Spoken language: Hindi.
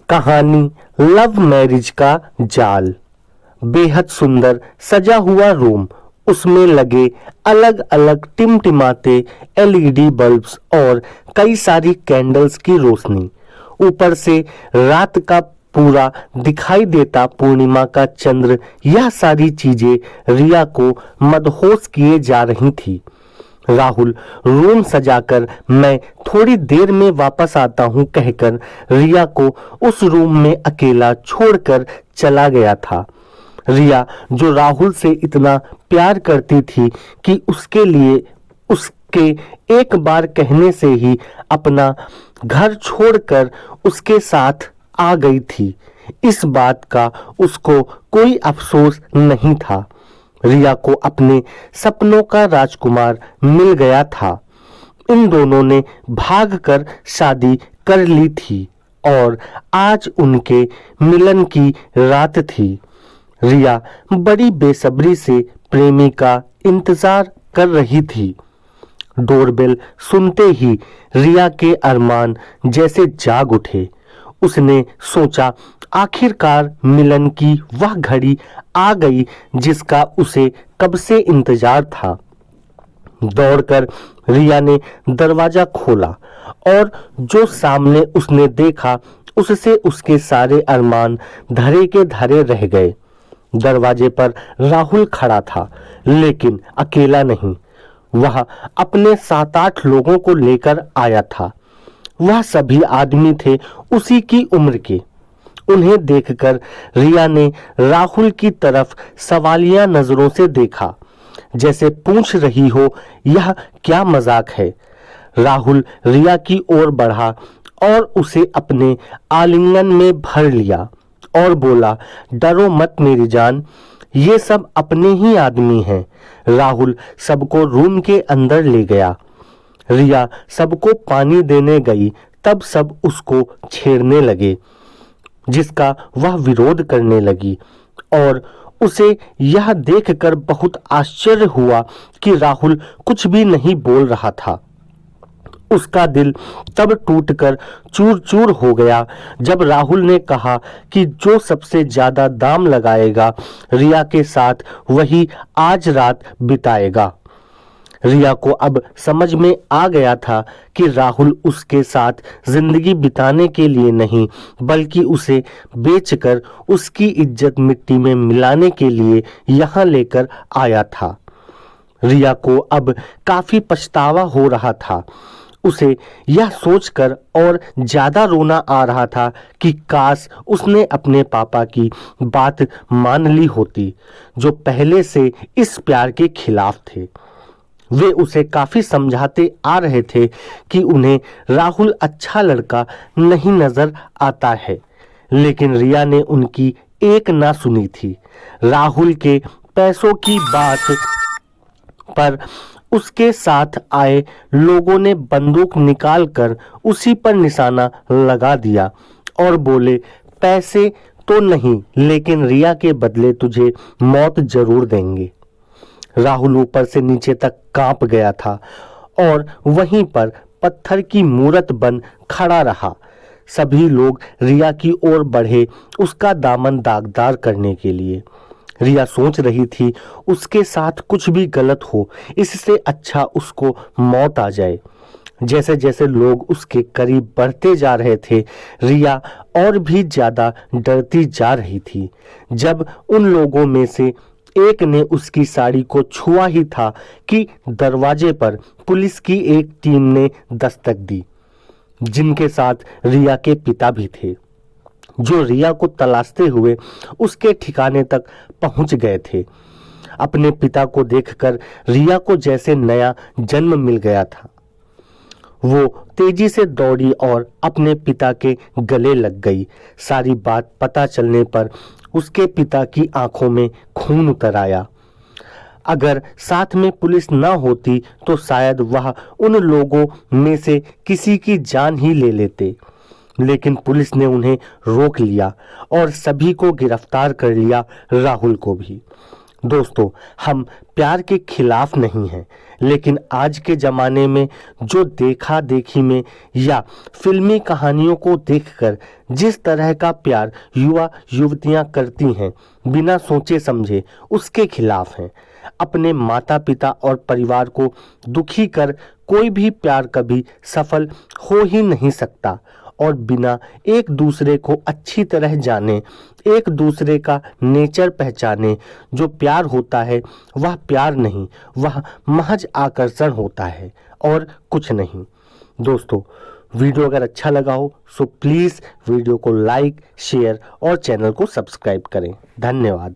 कहानी लव मैरिज का जाल। बेहद सुंदर सजा हुआ रूम, उसमें लगे अलग अलग टिमटिमाते एलईडी बल्ब्स और कई सारी कैंडल्स की रोशनी। ऊपर से रात का पूरा दिखाई देता पूर्णिमा का चंद्र, यह सारी चीजें रिया को मदहोश किए जा रही थी। राहुल रूम सजाकर मैं थोड़ी देर में वापस आता हूं कहकर रिया को उस रूम में अकेला छोड़कर चला गया था। रिया जो राहुल से इतना प्यार करती थी कि उसके लिए उसके एक बार कहने से ही अपना घर छोड़कर उसके साथ आ गई थी, इस बात का उसको कोई अफसोस नहीं था। रिया को अपने सपनों का राजकुमार मिल गया था। इन दोनों ने भागकर शादी कर ली थी और आज उनके मिलन की रात थी। रिया बड़ी बेसब्री से प्रेमी का इंतजार कर रही थी। डोरबेल सुनते ही रिया के अरमान जैसे जाग उठे। उसने सोचा आखिरकार मिलन की वह घड़ी आ गई जिसका उसे कब से इंतजार था। दौड़कर रिया ने दरवाजा खोला और जो सामने उसने देखा उससे उसके सारे अरमान धरे के धरे रह गए। दरवाजे पर राहुल खड़ा था, लेकिन अकेला नहीं। वह अपने 7-8 लोगों को लेकर आया था। वह सभी आदमी थे उसी की उम्र के। उन्हें देखकर रिया ने राहुल की तरफ सवालिया नजरों से देखा, जैसे पूछ रही हो यह क्या मजाक है। राहुल रिया की ओर बढ़ा और उसे अपने आलिंगन में भर लिया और बोला, डरो मत मेरी जान, ये सब अपने ही आदमी हैं। राहुल सबको रूम के अंदर ले गया। रिया सबको पानी देने गई, तब सब उसको छेड़ने लगे, जिसका वह विरोध करने लगी और उसे यह देखकर बहुत आश्चर्य हुआ कि राहुल कुछ भी नहीं बोल रहा था। उसका दिल तब टूटकर चूर-चूर हो गया जब राहुल ने कहा कि जो सबसे ज्यादा दाम लगाएगा रिया के साथ वही आज रात बिताएगा। रिया को अब समझ में आ गया था कि राहुल उसके साथ जिंदगी बिताने के लिए नहीं, बल्कि उसे बेचकर उसकी इज्जत मिट्टी में मिलाने के लिए यहाँ लेकर आया था। रिया को अब काफी पछतावा हो रहा था। उसे यह सोचकर और ज्यादा रोना आ रहा था कि काश उसने अपने पापा की बात मान ली होती, जो पहले से इस प्यार के खिलाफ थे। वे उसे काफी समझाते आ रहे थे कि उन्हें राहुल अच्छा लड़का नहीं नजर आता है, लेकिन रिया ने उनकी एक ना सुनी थी। राहुल के पैसों की बात पर उसके साथ आए लोगों ने बंदूक निकालकर उसी पर निशाना लगा दिया और बोले, पैसे तो नहीं, लेकिन रिया के बदले तुझे मौत जरूर देंगे। राहुल ऊपर से नीचे तक कांप गया था और वहीं पर पत्थर की मूरत बन खड़ा रहा। सभी लोग रिया की ओर बढ़े उसका दामन दागदार करने के लिए। रिया सोच रही थी उसके साथ कुछ भी गलत हो, इससे अच्छा उसको मौत आ जाए। जैसे जैसे लोग उसके करीब बढ़ते जा रहे थे, रिया और भी ज्यादा डरती जा रही थी। जब उन लोगों में से एक ने उसकी साड़ी को छुआ ही था कि दरवाजे पर पुलिस की एक टीम ने दस्तक दी, जिनके साथ रिया के पिता भी थे, जो रिया को तलाशते हुए उसके ठिकाने तक पहुंच गए थे। अपने पिता को देखकर रिया को जैसे नया जन्म मिल गया था। वो तेजी से दौड़ी और अपने पिता के गले लग गई। सारी बात पता चलने पर उसके पिता की आंखों में खून उतर आया। अगर साथ में पुलिस ना होती तो शायद वह उन लोगों में से किसी की जान ही ले लेते, लेकिन पुलिस ने उन्हें रोक लिया और सभी को गिरफ्तार कर लिया, राहुल को भी। दोस्तों, हम प्यार के खिलाफ नहीं हैं, लेकिन आज के ज़माने में जो देखा देखी में या फिल्मी कहानियों को देखकर जिस तरह का प्यार युवा युवतियां करती हैं, बिना सोचे समझे उसके खिलाफ हैं। अपने माता पिता और परिवार को दुखी कर कोई भी प्यार कभी सफल हो ही नहीं सकता, और बिना एक दूसरे को अच्छी तरह जाने, एक दूसरे का नेचर पहचाने जो प्यार होता है वह प्यार नहीं, वह महज आकर्षण होता है और कुछ नहीं। दोस्तों, वीडियो अगर अच्छा लगा हो सो प्लीज़ वीडियो को लाइक, शेयर और चैनल को सब्सक्राइब करें। धन्यवाद।